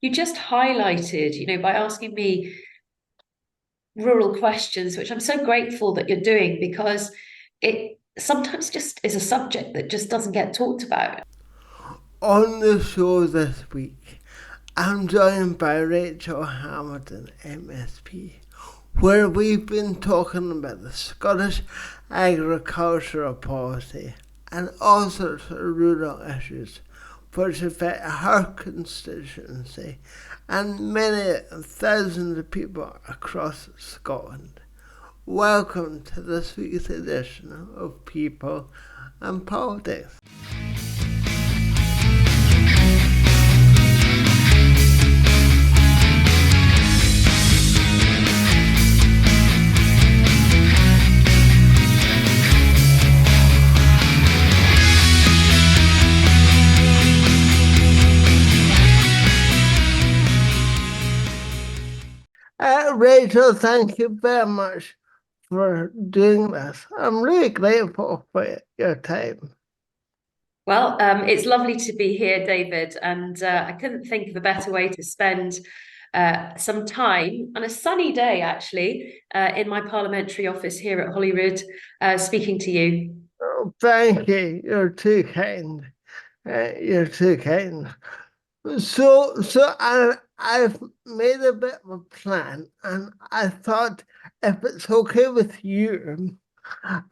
you just highlighted, by asking me rural questions, which I'm so grateful that you're doing because it sometimes just is a subject that just doesn't get talked about. On the show this week, I'm joined by Racheal Hamilton, MSP, where we've been talking about the Scottish agricultural policy and all sorts of rural issues which affect her constituency and many thousands of people across Scotland. Welcome to this week's edition of People and Politics. Racheal, thank you very much for doing this. I'm really grateful for your time. Well, it's lovely to be here, David, and I couldn't think of a better way to spend some time on a sunny day, actually, in my parliamentary office here at Holyrood, speaking to you. Oh, thank you. You're too kind. You're too kind. I've made a bit of a plan, and I thought if it's okay with you,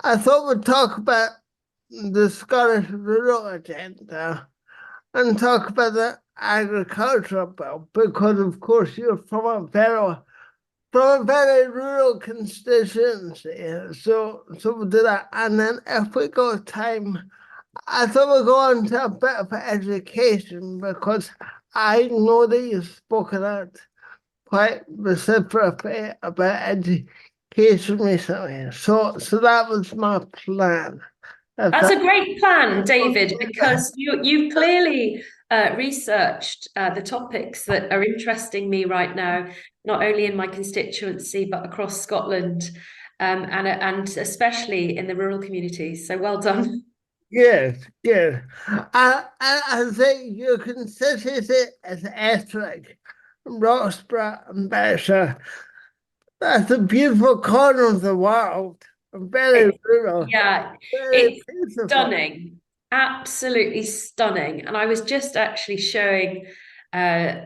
I thought we'd talk about the Scottish rural agenda and talk about the agricultural bill because, of course, you're from a very rural constituency. So we'll do that, and then if we got time, I thought we'd go on to a bit of education because I know that you've spoken out quite specifically about education recently. So that was my plan. If That's that a great plan, David, because you've clearly researched the topics that are interesting me right now, not only in my constituency but across Scotland, and especially in the rural communities. So well done. Yes, yes. I think you can sit it as ethnic, Roxburgh and Berkshire. That's a beautiful corner of the world. Very rural, Yeah, very it's peaceful. stunning, absolutely stunning. And I was just actually showing uh,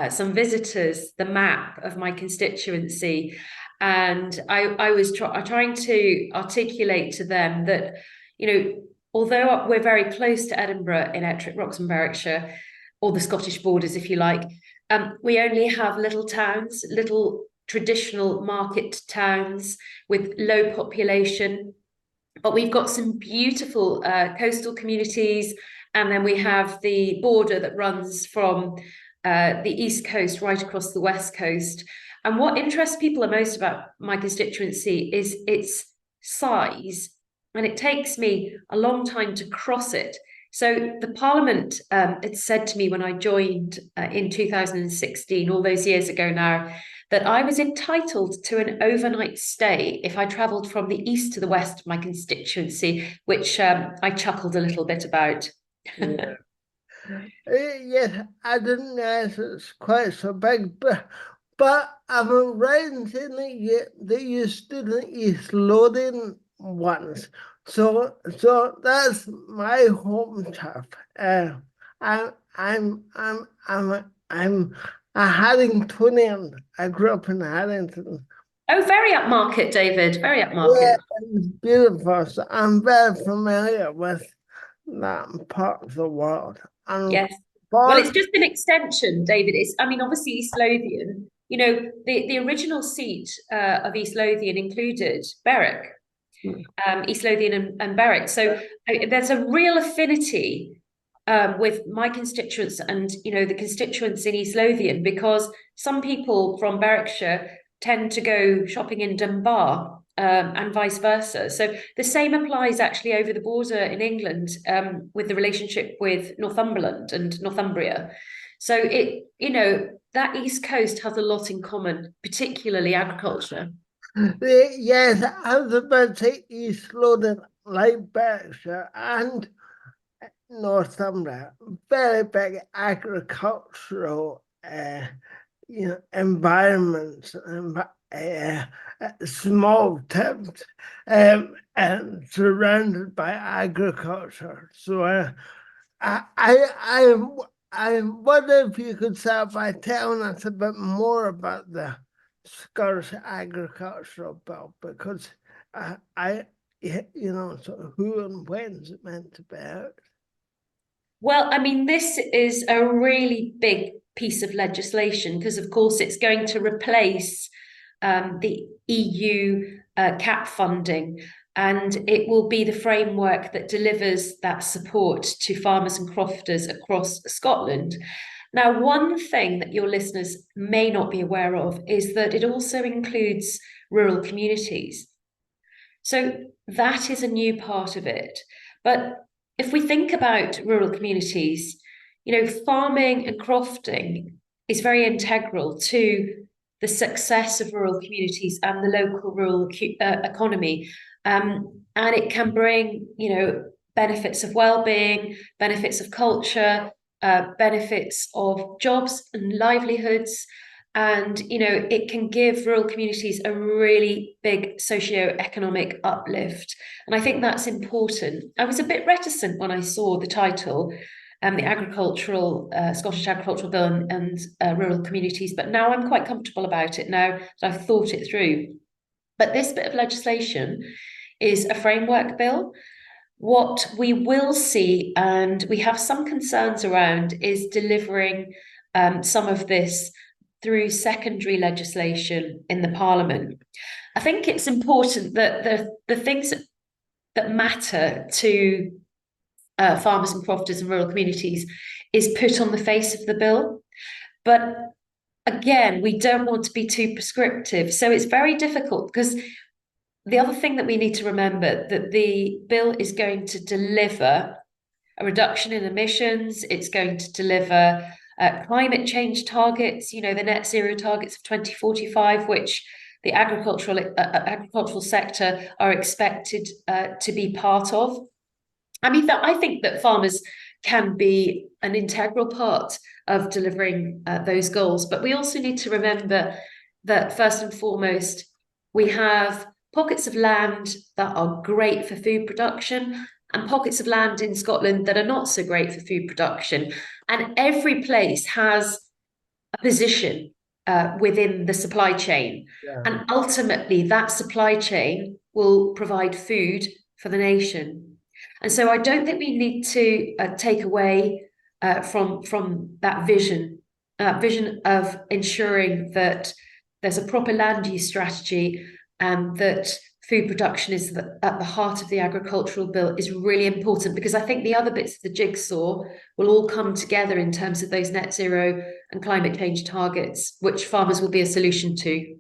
some visitors the map of my constituency, and I was trying to articulate to them that, although we're very close to Edinburgh in Ettrick, Wroxham, Berwickshire, or the Scottish borders, if you like, we only have little towns, little traditional market towns with low population, but we've got some beautiful coastal communities, and then we have the border that runs from the east coast right across the west coast. And what interests people the most about my constituency is its size, and it takes me a long time to cross it. So the Parliament had said to me when I joined in 2016, all those years ago now, that I was entitled to an overnight stay if I travelled from the east to the west of my constituency, which I chuckled a little bit about. Yeah. Yes, I didn't realize it's quite so big, but I'm right in saying that you stood in East Lothian once. So that's my home turf. I'm I'm a Haddingtonian. I grew up in Haddington. Oh, very upmarket, David, very Yeah, upmarket. it's beautiful. So I'm very familiar with that part of the world. And Yes. Well, part it's just an extension, David. I mean, obviously, East Lothian, the original seat of East Lothian included Berwick, East Lothian and Berwick. So there's a real affinity with my constituents and the constituents in East Lothian, because some people from Berwickshire tend to go shopping in Dunbar, and vice versa. So the same applies actually over the border in England, with the relationship with Northumberland and Northumbria. So that East Coast has a lot in common, particularly agriculture. yes, I was about to say East Lothian, like Berkshire and Northumbria, very big agricultural environments and small towns and surrounded by agriculture. So I wonder if you could start by telling us a bit more about the Scottish Agricultural Bill, because so who and when is it meant to be out? Well, I mean, this is a really big piece of legislation because, of course, it's going to replace the EU CAP funding, and it will be the framework that delivers that support to farmers and crofters across Scotland. Now, one thing that your listeners may not be aware of is that it also includes rural communities. So that is a new part of it. But if we think about rural communities, farming and crofting is very integral to the success of rural communities and the local rural economy. And it can bring, benefits of well-being, benefits of culture, benefits of jobs and livelihoods. And, it can give rural communities a really big socio-economic uplift. And I think that's important. I was a bit reticent when I saw the title, the Scottish Agricultural Bill and rural communities, but now I'm quite comfortable about it now that I've thought it through. But this bit of legislation is a framework bill. What we will see, and we have some concerns around, is delivering some of this through secondary legislation in the Parliament. I think it's important that the things that matter to farmers and crofters and rural communities is put on the face of the bill. But again, we don't want to be too prescriptive. So it's very difficult because the other thing that we need to remember that the bill is going to deliver a reduction in emissions. It's going to deliver climate change targets, the net zero targets of 2045, which the agricultural sector are expected to be part of. I mean, I think that farmers can be an integral part of delivering those goals, but we also need to remember that first and foremost, we have pockets of land that are great for food production and pockets of land in Scotland that are not so great for food production. And every place has a position within the supply chain. Yeah. And ultimately, that supply chain will provide food for the nation. And so I don't think we need to take away from that vision of ensuring that there's a proper land use strategy and that food production is at the heart of the agricultural bill is really important, because I think the other bits of the jigsaw will all come together in terms of those net zero and climate change targets, which farmers will be a solution to.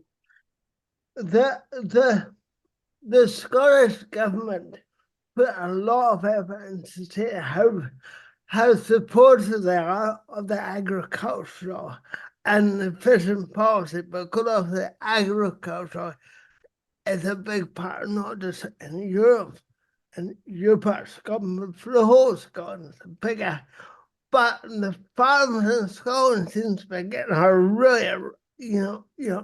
The Scottish government put a lot of effort into how supportive they are of the agricultural and the fishing policy, because of the agriculture is a big part, not just in Europe, and your part of Scotland, but for the whole Scotland, it's bigger. But the farmers in Scotland seem to be getting a really,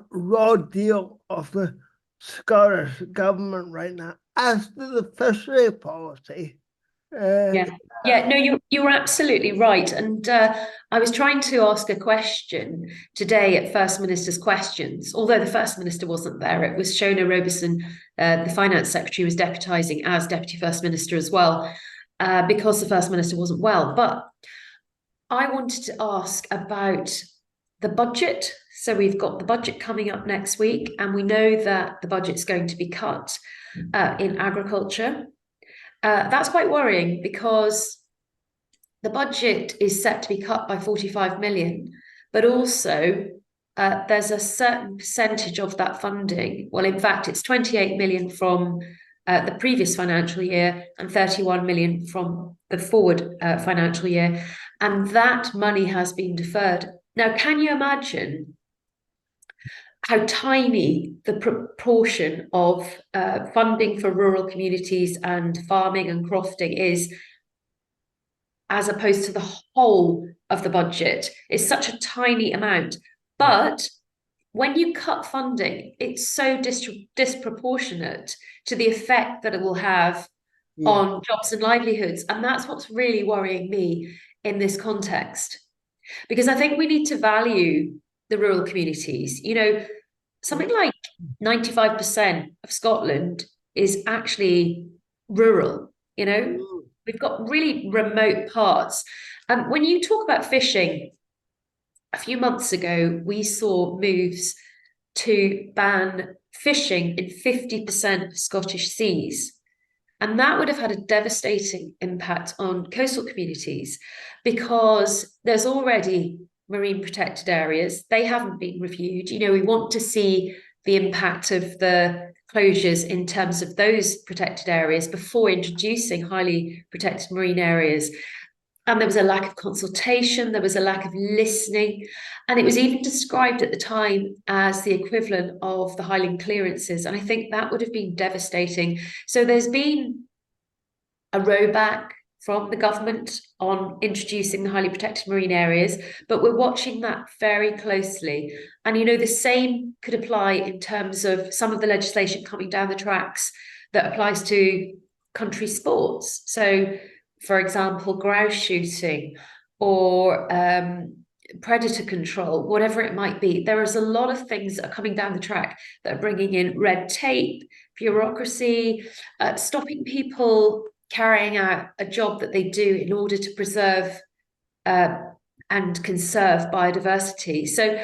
raw deal of the Scottish government right now. As to the fishery policy, no, you're absolutely right. And I was trying to ask a question today at First Minister's Questions, although the First Minister wasn't there. It was Shona Robertson, the Finance Secretary, was deputising as Deputy First Minister as well, because the First Minister wasn't well. But I wanted to ask about the budget. So we've got the budget coming up next week, and we know that the budget's going to be cut in agriculture. That's quite worrying, because the budget is set to be cut by 45 million, but also there's a certain percentage of that funding. Well, in fact, it's 28 million from the previous financial year and 31 million from the forward financial year. And that money has been deferred. Now, can you imagine how tiny the proportion of funding for rural communities and farming and crofting is as opposed to the whole of the budget. It's such a tiny amount. But when you cut funding, it's so disproportionate to the effect that it will have yeah, on jobs and livelihoods. And that's what's really worrying me in this context. Because I think we need to value the rural communities. Something like 95% of Scotland is actually rural, we've got really remote parts. When you talk about fishing, a few months ago, we saw moves to ban fishing in 50% of Scottish seas. And that would have had a devastating impact on coastal communities because there's already marine protected areas. They haven't been reviewed. We want to see the impact of the closures in terms of those protected areas before introducing highly protected marine areas. And there was a lack of consultation, there was a lack of listening, and it was even described at the time as the equivalent of the Highland clearances. And I think that would have been devastating. So there's been a rowback from the government on introducing the highly protected marine areas, but we're watching that very closely. And the same could apply in terms of some of the legislation coming down the tracks that applies to country sports. So, for example, grouse shooting or predator control, whatever it might be. There is a lot of things that are coming down the track that are bringing in red tape, bureaucracy, stopping people carrying out a job that they do in order to preserve and conserve biodiversity. So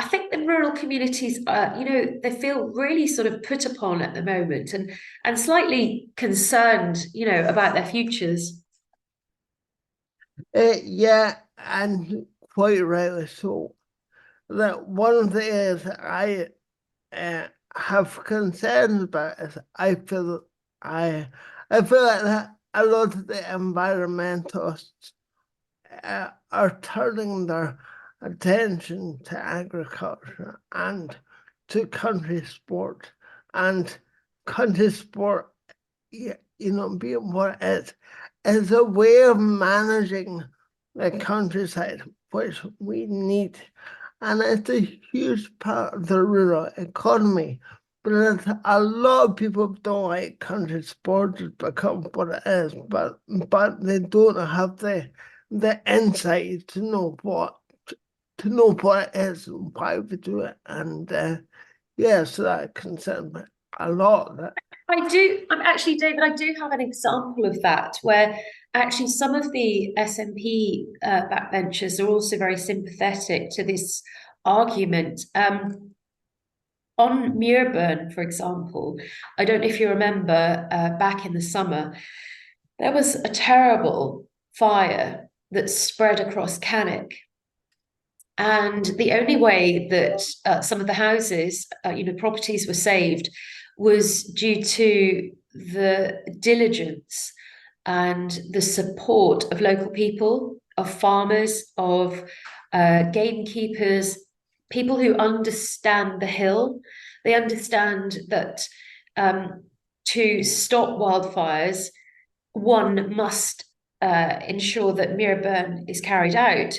I think the rural communities, they feel really sort of put upon at the moment and slightly concerned, about their futures. yeah, and quite rightly so. That one of the areas that I have concerns about is I I feel like that a lot of the environmentalists are turning their attention to agriculture and to country sport, and country sport, being what it is a way of managing the countryside, which we need. And it's a huge part of the rural economy. But a lot of people don't like country sports because what it is, but they don't have the insight to know what it is and why we do it. And yeah, so that concerns me a lot. I do. I'm actually, David, I do have an example of that where actually some of the SNP backbenchers are also very sympathetic to this argument. On Muirburn, for example, I don't know if you remember back in the summer, there was a terrible fire that spread across Cannock. And the only way that some of the houses, properties were saved was due to the diligence and the support of local people, of farmers, of gamekeepers, people who understand the hill. They understand that to stop wildfires, one must ensure that Muirburn is carried out.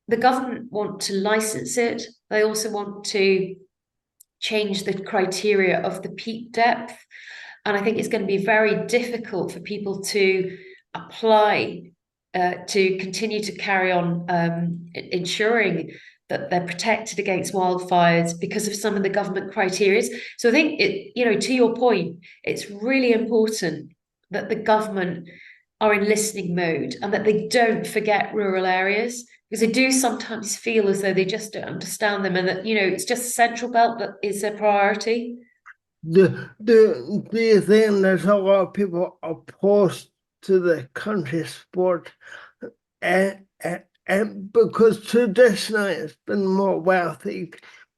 The government want to license it. They also want to change the criteria of the peak depth. And I think it's going to be very difficult for people to apply to continue to carry on ensuring that they're protected against wildfires because of some of the government criteria. So I think to your point, it's really important that the government are in listening mode and that they don't forget rural areas, because I do sometimes feel as though they just don't understand them and that, it's just the central belt that is a priority. Do you think there's a lot of people opposed to the country sport? And because traditionally it's been more wealthy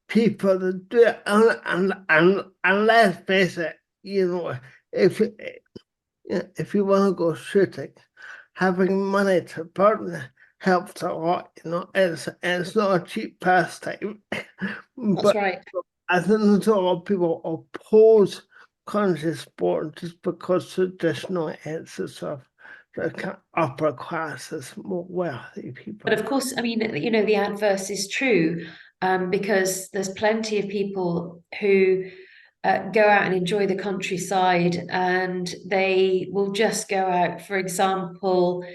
people that do it, and let's face it, if you want to go shooting, having money to burn helps a lot. It's not a cheap pastime. That's But right. I think there's a lot of people oppose country sport just because traditionally it's a sort of the upper classes, more wealthy But people. of course, I mean, the adverse is true, because there's plenty of people who go out and enjoy the countryside, and they will just go out, for example,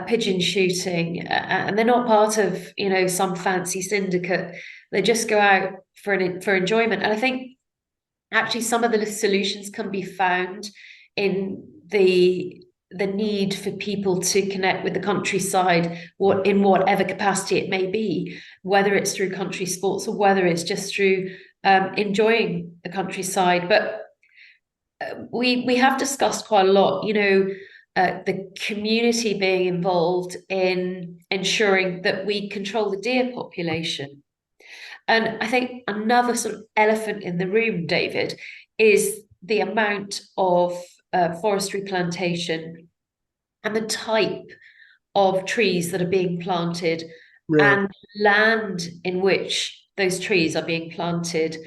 pigeon shooting, and they're not part of, some fancy syndicate. They just go out for enjoyment. And I think actually some of the solutions can be found in the need for people to connect with the countryside, in whatever capacity it may be, whether it's through country sports or whether it's just through enjoying the countryside. But we have discussed quite a lot, the community being involved in ensuring that we control the deer population. And I think another sort of elephant in the room, David, is the amount of forestry plantation and the type of trees that are being planted Yeah. and land in which those trees are being planted.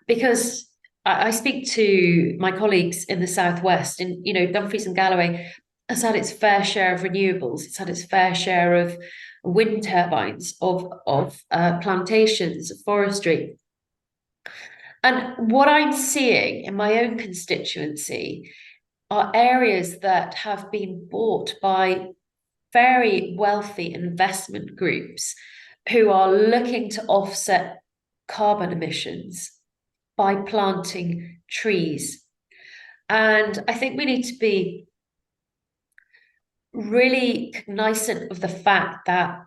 Because I speak to my colleagues in the southwest, and Dumfries and Galloway has had its fair share of renewables. It's had its fair share of wind turbines, of plantations, of forestry. And what I'm seeing in my own constituency are areas that have been bought by very wealthy investment groups who are looking to offset carbon emissions by planting trees. And I think we need to be really cognizant of the fact that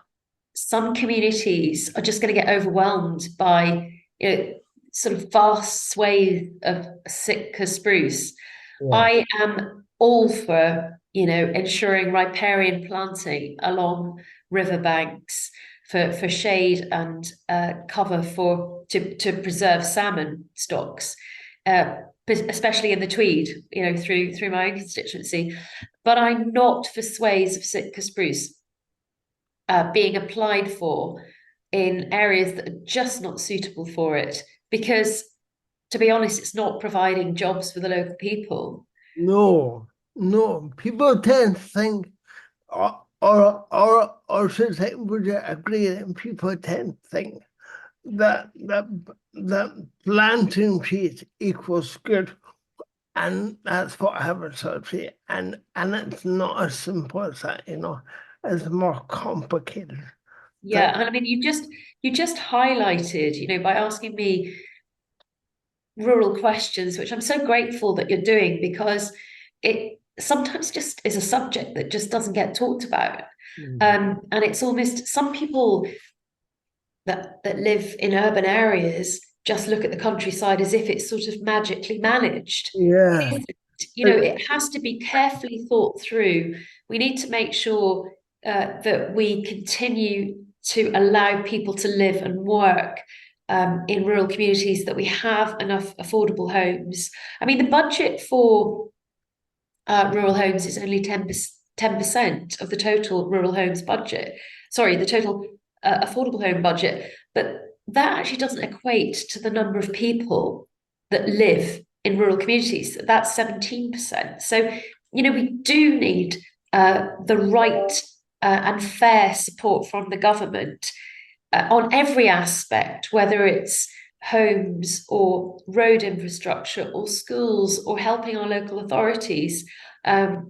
some communities are just going to get overwhelmed by, sort of vast swathe of Sitka spruce. Yeah. I am all for, ensuring riparian planting along riverbanks for shade and cover to preserve salmon stocks, especially in the Tweed, through my own constituency. But I'm not for swathes of Sitka spruce being applied for in areas that are just not suitable for it, because, to be honest, it's not providing jobs for the local people. No, no. People tend to think, or should I would you agree that people tend to think that planting trees equals good, and that's what habitat, and it's not as simple as that, It's more complicated. Yeah, and I mean, you just highlighted, by asking me rural questions, which I'm so grateful that you're doing, because it sometimes just is a subject that just doesn't get talked about. And it's almost, some people that live in urban areas just look at the countryside as if it's sort of magically managed. Yeah. It isn't. It has to be carefully thought through. We need to make sure that we continue to allow people to live and work in rural communities, that we have enough affordable homes. I mean, the budget for rural homes is only 10% of the total rural homes budget. Sorry, the total affordable home budget. But that actually doesn't equate to the number of people that live in rural communities. That's 17%. So, we do need the right and fair support from the government on every aspect, whether it's homes or road infrastructure or schools or helping our local authorities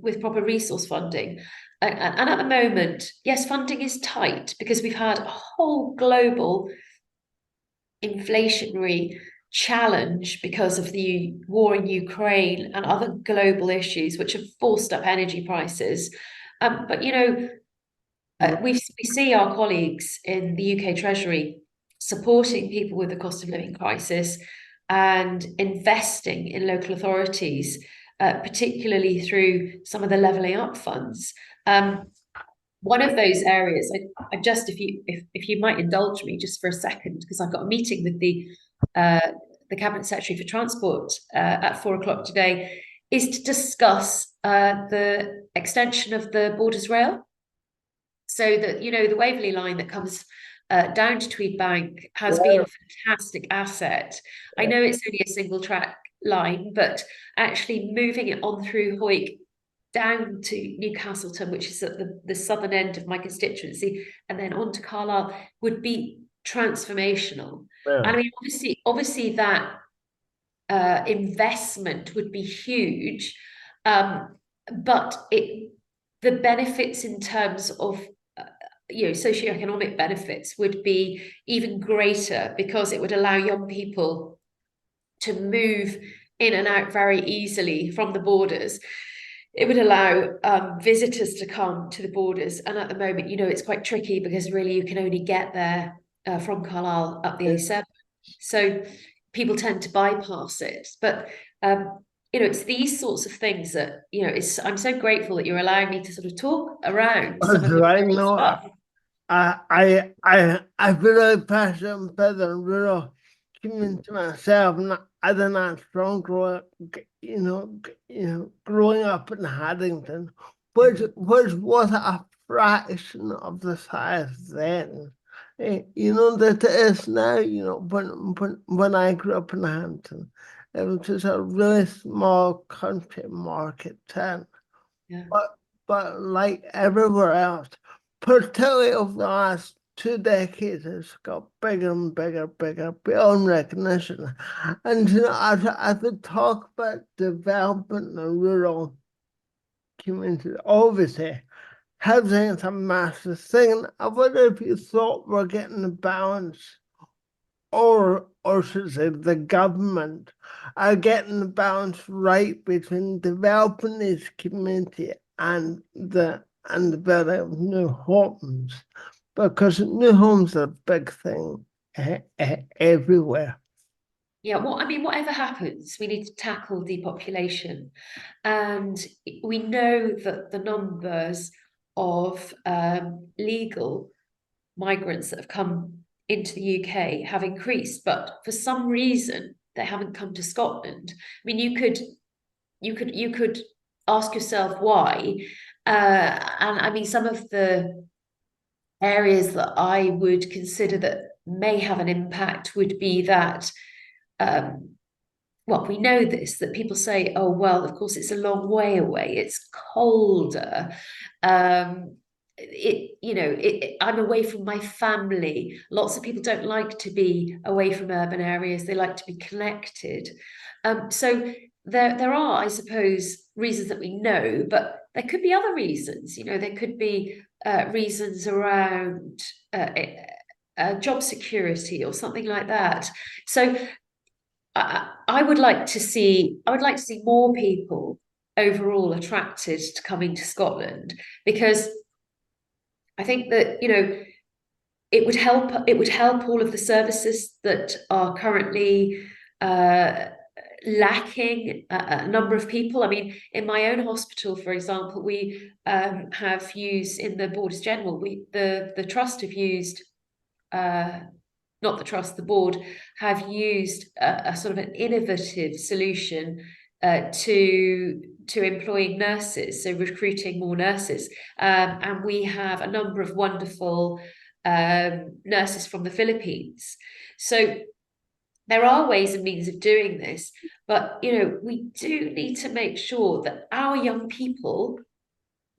with proper resource funding. And at the moment, yes, funding is tight because we've had a whole global inflationary challenge because of the war in Ukraine and other global issues which have forced up energy prices. But we see our colleagues in the UK Treasury supporting people with the cost of living crisis and investing in local authorities, particularly through some of the levelling up funds. One of those areas, I just, if you might indulge me just for a second, because I've got a meeting with the Cabinet Secretary for Transport at 4 o'clock today, is to discuss the extension of the Borders Rail. So that, the Waverley line that comes down to Tweed Bank has been a fantastic asset. I know it's only a single track line, but actually moving it on through Hoyk down to Newcastleton, which is at the southern end of my constituency, and then on to Carlisle would be transformational. Yeah. And I mean, obviously that investment would be huge, but the benefits in terms of socioeconomic benefits would be even greater, because it would allow young people to move in and out very easily from the borders. It would allow visitors to come to the borders, and at the moment, it's quite tricky, because really you can only get there from Carlisle up the A7, so people tend to bypass it. But it's these sorts of things that I'm so grateful that you're allowing me to sort of talk around some That's of the right. very No, stuff. I feel like passion for the rural community myself, and I did not strong growing up in Haddington, which was a fraction of the size then. That it is now. When I grew up in Hampton, it was just a really small country market town. Yeah. But like everywhere else, particularly over the last 2 decades, it's got bigger and bigger, bigger, beyond recognition. And as we talk about development in the rural communities, obviously, housing is a massive thing. And I wonder if you thought we're getting the balance, or should I say the government are getting the balance right between developing this community and the building of new homes, because new homes are a big thing everywhere. Yeah, well, I mean, whatever happens, we need to tackle depopulation. And we know that the numbers of legal migrants that have come into the UK have increased, but for some reason they haven't come to Scotland. I mean, you could ask yourself why. And I mean, some of the areas that I would consider that may have an impact would be that, um, well, we know this, that people say, oh, well, of course, it's a long way away, it's colder. I'm away from my family. Lots of people don't like to be away from urban areas, they like to be connected. So there are, I suppose, reasons that we know, but there could be other reasons. There could be reasons around job security or something like that. So I would like to see more people overall attracted to coming to Scotland, because I think that it would help all of the services that are currently lacking a number of people. I mean, in my own hospital, for example, we have used, in the Borders General, the trust have used, not the trust, the board have used a sort of an innovative solution to employing nurses, so recruiting more nurses. And we have a number of wonderful nurses from the Philippines. So there are ways and means of doing this, but we do need to make sure that our young people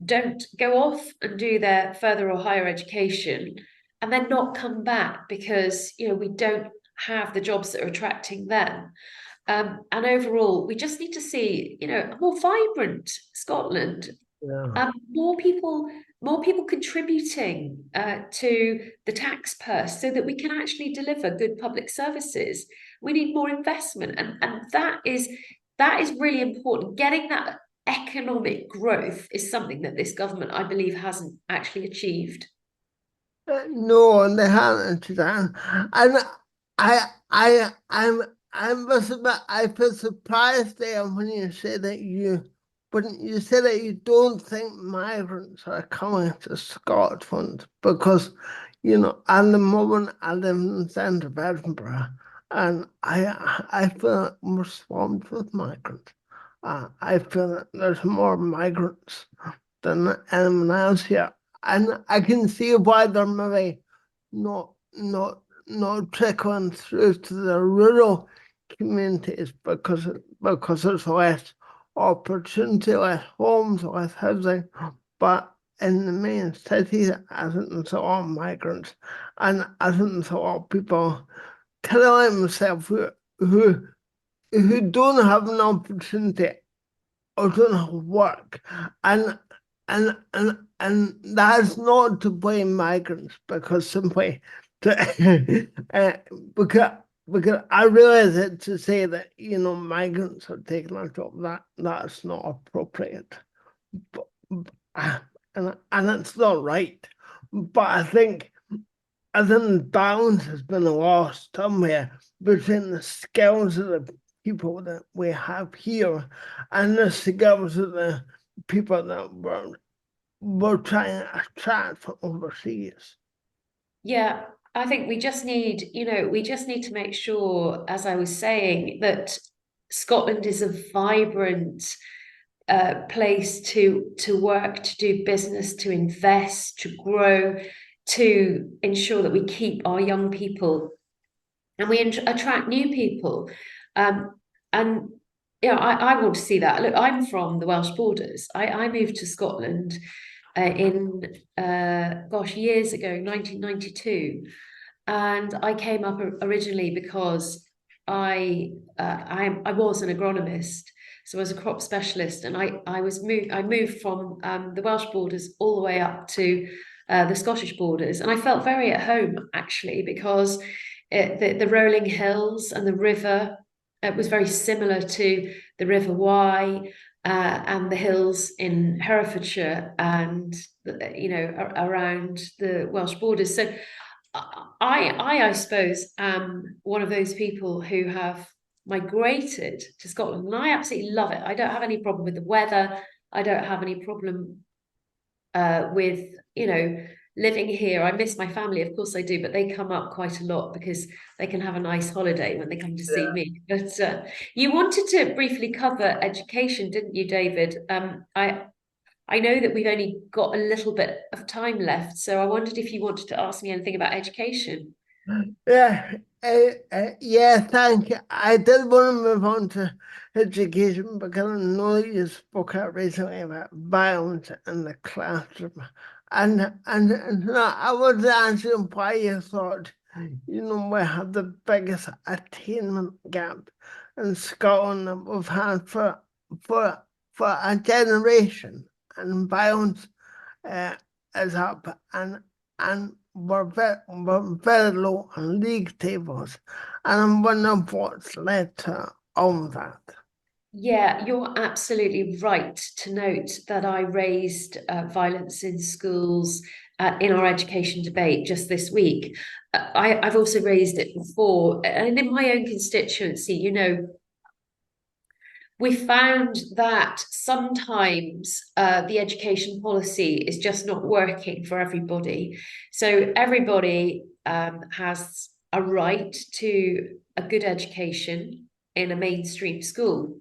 don't go off and do their further or higher education and then not come back, because we don't have the jobs that are attracting them. And overall, we just need to see a more vibrant Scotland, Yeah. more people contributing to the tax purse, so that we can actually deliver good public services. We need more investment, and that is really important. Getting that economic growth is something that this government, I believe, hasn't actually achieved. No, and they haven't, Suzanne. And I must admit, I feel surprised there when you say that you don't think migrants are coming to Scotland, because, at the moment I live in the centre of Edinburgh, and I feel we're swamped with migrants. I feel that there's more migrants than anyone else here, and I can see why they're maybe not trickling through to the rural communities, because there's less opportunity with homes, with housing, but in the main cities, I think there's a lot of migrants, and I think there's a lot of people killing themselves who who don't have an opportunity or don't have work, and and that's not to blame migrants because simply to because I realize it to say that migrants are taking our job, that's not appropriate, but, and it's not right. But I think balance has been lost somewhere between the skills of the people that we have here and the skills of the people that we're trying to attract from overseas. Yeah, I think we just need to make sure, as I was saying, that Scotland is a vibrant place to work, to do business, to invest, to grow, to ensure that we keep our young people and we attract new people. Um, and I want to see that. Look, I'm from the Welsh borders. I moved to Scotland in gosh, years ago, 1992, and I came up originally because I was an agronomist, so I was a crop specialist, and I moved from the Welsh borders all the way up to the Scottish borders, and I felt very at home actually because the rolling hills and the river, it was very similar to the River Wye. And the hills in Herefordshire and around the Welsh borders. So I suppose am one of those people who have migrated to Scotland, and I absolutely love it. I don't have any problem with the weather. I don't have any problem with living here. I miss my family, of course I do, but they come up quite a lot because they can have a nice holiday when they come to see me. But you wanted to briefly cover education, didn't you, David? I know that we've only got a little bit of time left, so I wondered if you wanted to ask me anything about education. Yeah, yeah, thank you. I did want to move on to education because I know you spoke out recently about violence in the classroom. And no, I was asking why you thought, we have the biggest attainment gap in Scotland that we've had for for a generation, and violence uh, is up, and we're very low on league tables, and I'm wondering what's led to all that. Yeah, you're absolutely right to note that I raised violence in schools in our education debate just this week. I've also raised it before, and in my own constituency, we found that sometimes the education policy is just not working for everybody. So everybody has a right to a good education in a mainstream school.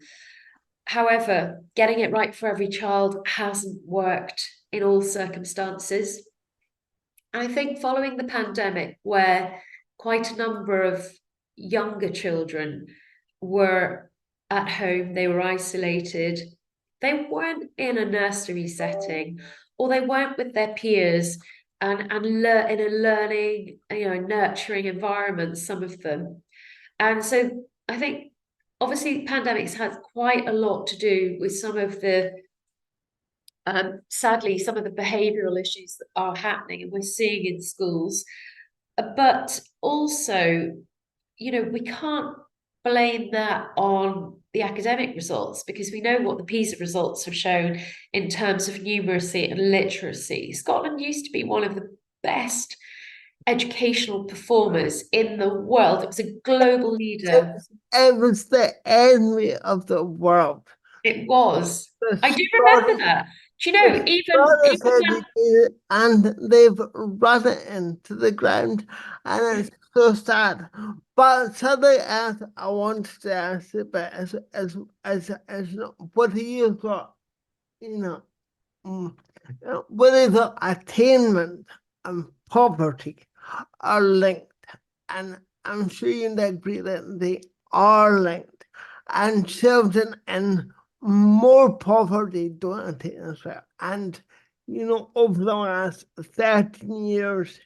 However, getting it right for every child hasn't worked in all circumstances. And I think following the pandemic, where quite a number of younger children were at home, they were isolated, they weren't in a nursery setting, or they weren't with their peers in a learning, nurturing environment, some of them. And so I think obviously pandemics had quite a lot to do with some of the sadly some of the behavioral issues that are happening and we're seeing in schools. But also, we can't blame that on the academic results because we know what the PISA results have shown in terms of numeracy and literacy. Scotland used to be one of the best educational performers in the world. It was a global It, leader. it was the envy of the world. It was. The I do remember Scottish, that. Do you the know, even Scottish when educated, and they've run it into the ground, and it's so sad. But something else I wanted to ask you about is what do you thought, you know, mm, whether the attainment and poverty are linked, and I'm sure you'd agree that they are linked, and children in more poverty don't take us out. And, over the last 13 years,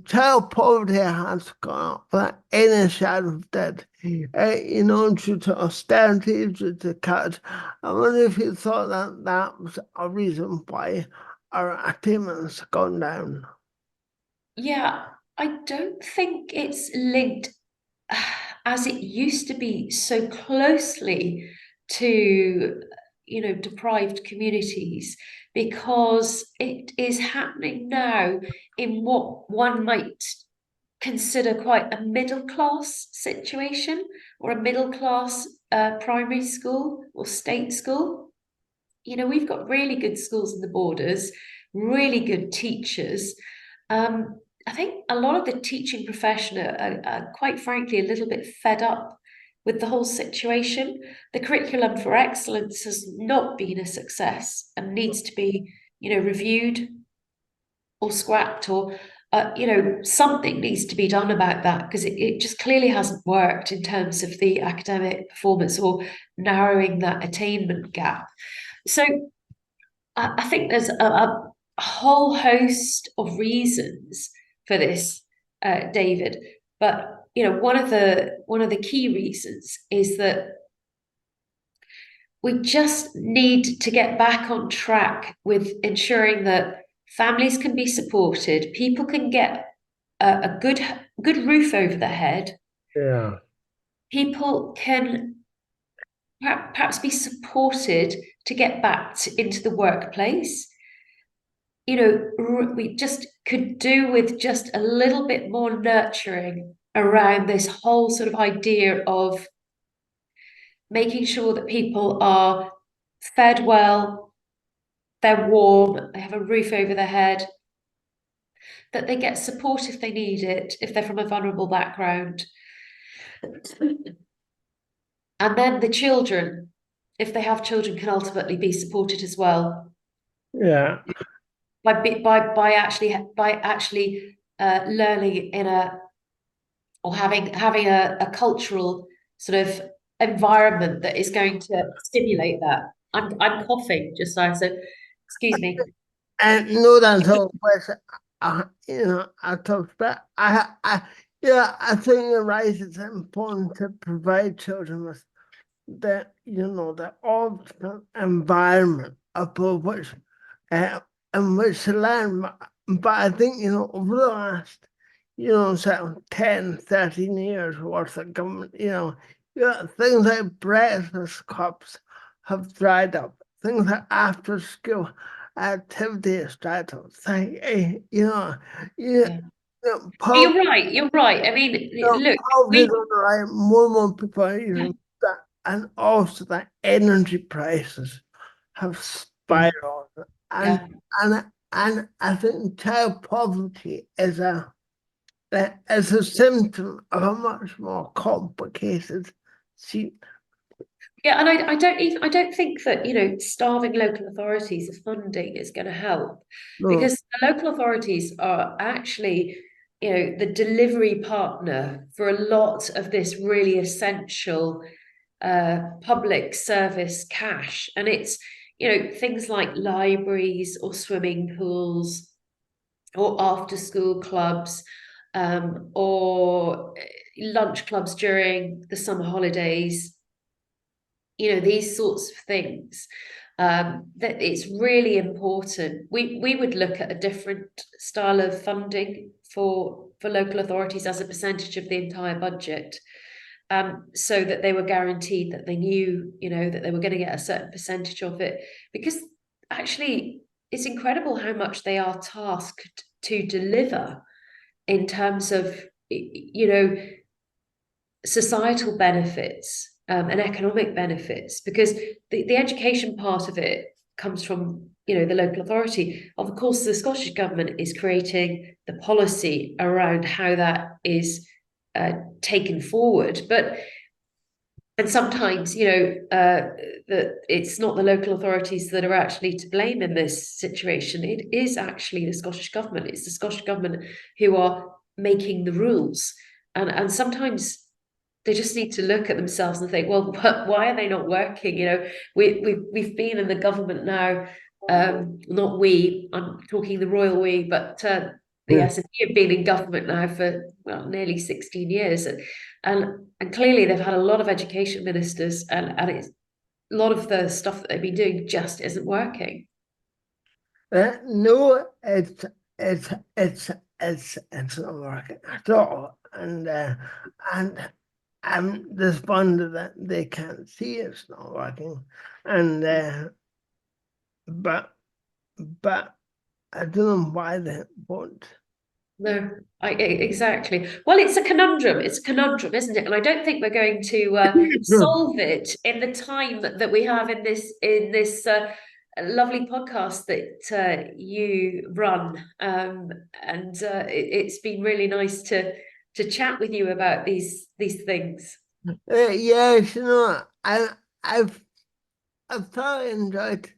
child poverty has gone up without any shadow of doubt. Due to austerity, due to cuts. I wonder if you thought that that was a reason why our attainment's gone down. Yeah, I don't think it's linked as it used to be so closely to, deprived communities, because it is happening now in what one might consider quite a middle class situation, or a middle class primary school or state school. We've got really good schools in the borders, really good teachers. I think a lot of the teaching profession are, quite frankly, a little bit fed up with the whole situation. The curriculum for excellence has not been a success and needs to be, reviewed or scrapped, or something needs to be done about that, because it just clearly hasn't worked in terms of the academic performance or narrowing that attainment gap. So I think there's a whole host of reasons for this, David. But one of the key reasons is that we just need to get back on track with ensuring that families can be supported, people can get a good roof over their head, Yeah. people can perhaps be supported to get back into the workplace. We just could do with just a little bit more nurturing around this whole sort of idea of making sure that people are fed well, they're warm, they have a roof over their head, that they get support if they need it, if they're from a vulnerable background. And then the children, if they have children, can ultimately be supported as well Yeah. by actually learning in a, or having a cultural sort of environment that is going to stimulate that. I'm coughing just so excuse me. And no, that's all. I talked about. I think you're right. It's important to provide children with the optimal environment above which, uh, in which to learn. But I think, over the last, say 10, 13 years worth of government, things like breakfast clubs have dried up. Things like after school activity is dried up. Thing, you, Yeah. pub, You're right. I mean, look, poverty we is on the rise. More and more people are using that, and also the energy prices have yeah, spiraled, and yeah. and and I think child poverty is a symptom of a much more complicated scene. Yeah, and I don't think that, starving local authorities of funding is going to help, No, because the local authorities are actually, the delivery partner for a lot of this really essential public service cash. And it's, things like libraries or swimming pools or after school clubs, or lunch clubs during the summer holidays, these sorts of things. That it's really important. We would look at a different style of funding for local authorities as a percentage of the entire budget, so that they were guaranteed that they knew, that they were going to get a certain percentage of it, because actually it's incredible how much they are tasked to deliver in terms of, societal benefits, and economic benefits, because the education part of it comes from, the local authority. Of course, the Scottish government is creating the policy around how that is taken forward, but and sometimes, that it's not the local authorities that are actually to blame in this situation. It is actually the Scottish government. It's the Scottish government who are making the rules, and sometimes they just need to look at themselves and think, well, why are they not working? You know, we've been in the government now, not we, I'm talking the royal we, but the Yeah. SNP have been in government now for, well, nearly 16 years. And clearly they've had a lot of education ministers, and it's a lot of the stuff that they've been doing just isn't working. No, it's not working at all, and I'm despondent that they can't see it's not working, and but but I don't know why they won't. No, exactly. Well, it's a conundrum. It's a conundrum, isn't it? And I don't think we're going to solve it in the time that we have in this lovely podcast that you run. And it's been really nice to chat with you about these things. Yes, I've I've thoroughly enjoyed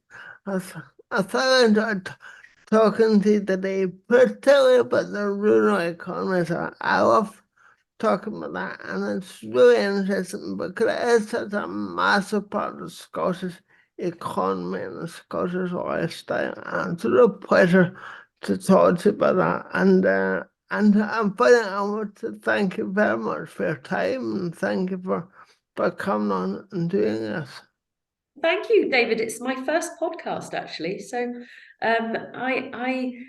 I've, I've thoroughly enjoyed talking to you today, particularly about the rural economy. So I love talking about that, and it's really interesting because it is such a massive part of Scottish economy and the Scottish lifestyle. And it's a real pleasure to talk to you about that. And finally, I want to thank you very much for your time and thank you for coming on and doing this. Thank you, David. It's my first podcast, actually. So I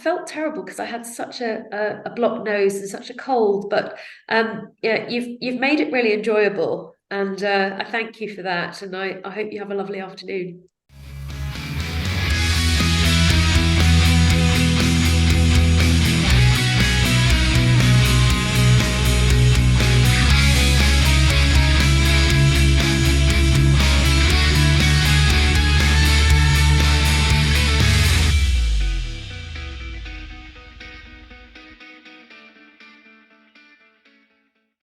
felt terrible because I had such a blocked nose and such a cold, but yeah, you've made it really enjoyable, and I thank you for that. And I hope you have a lovely afternoon.